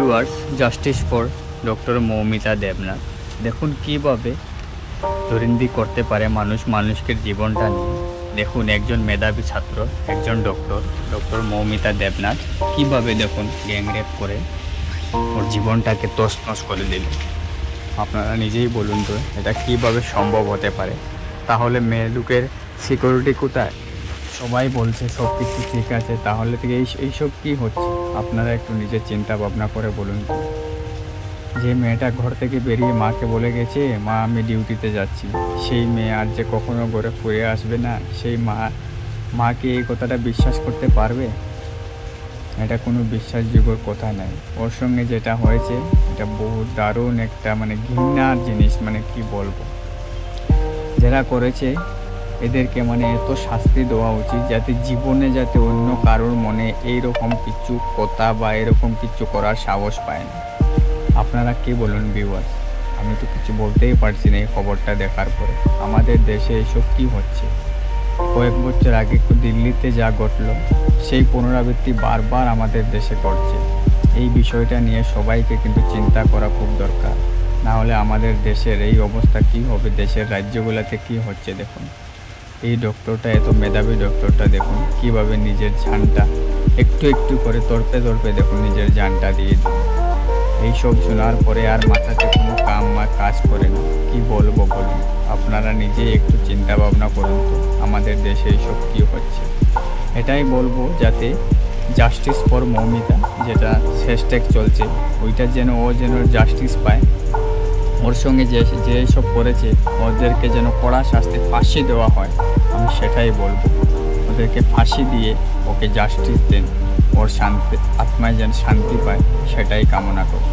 Towards justice for doctor Moumita Debnath. দেখুন কিভাবে দরিন্দি করতে পারে মানুষকে জীবনটা নিয়ে। দেখুন একজন মেধাবী ছাত্র, একজন ডক্টর মৌমিতা দেবনাথ কিভাবে দেখুন গ্যাংরেপ করে ওর জীবনটাকে তছনছ করে দিল। আপনারা নিজেই বলুন তো এটা কিভাবে সম্ভব হতে পারে। তাহলে মেয়ে লোকের সিকিউরিটি কোথায়? সবাই বলছে সব কিছু ঠিক আছে, তাহলে থেকে এইসব কী হচ্ছে? আপনারা একটু নিজের চিন্তা ভাবনা করে বলুন তো। যে মেয়েটা ঘর থেকে বেরিয়ে মাকে বলে গেছে মা আমি ডিউটিতে যাচ্ছি, সেই মেয়ে আর যে কখনো ঘরে ফিরে আসবে না, সেই মাকে এই কথাটা বিশ্বাস করতে পারবে? এটা কোনো বিশ্বাসযোগ্য কথা নয়। ওর সঙ্গে যেটা হয়েছে এটা বহু দারুণ একটা ঘৃণার জিনিস, কি বলবো। যারা করেছে এদেরকে এত শাস্তি দেওয়া উচিত যাতে জীবনে যাতে অন্য কারোর মনে এইরকম কিছু কথা বা এরকম কিছু করার সাহস পায় না। আপনারা কি বলুন ভিউয়ার্স? আমি তো কিছু বলতেই পারছি না এই খবরটা দেখার পরে। আমাদের দেশে এইসব কী হচ্ছে? কয়েক বছর আগে দিল্লিতে যা ঘটলো সেই পুনরাবৃত্তি বারবার আমাদের দেশে ঘটছে। এই বিষয়টা নিয়ে সবাইকে কিন্তু চিন্তা করা খুব দরকার, না হলে আমাদের দেশের এই অবস্থা কি হবে, দেশের রাজ্যগুলোতে কি হচ্ছে। দেখুন এই ডক্টরটা, এত মেধাবী ডক্টরটা দেখুন কিভাবে নিজের জানটা একটু একটু করে তড়পে দেখুন নিজের জানটা দিয়ে দিল। এইসব শোনার পরে আর মাথাতে কোনো কাজ করে না। কি বলবো বলুন? আপনারা নিজেই একটু চিন্তা ভাবনা করুন তো আমাদের দেশে এইসব কী হচ্ছে। এটাই বলবো যাতে জাস্টিস ফর মৌমিতা যেটা হ্যাশট্যাগ চলছে ওইটা যেন জাস্টিস পায়। ওর সঙ্গে যে সব করেছে ওদেরকে যেন কড়া শাস্তি ফাঁসি দেওয়া হয়। আমি সেটাই বলবো, ওদেরকে ফাঁসি দিয়ে ওকে জাস্টিস দেন, ওর আত্মায় যেন শান্তি পায় সেটাই কামনা করি।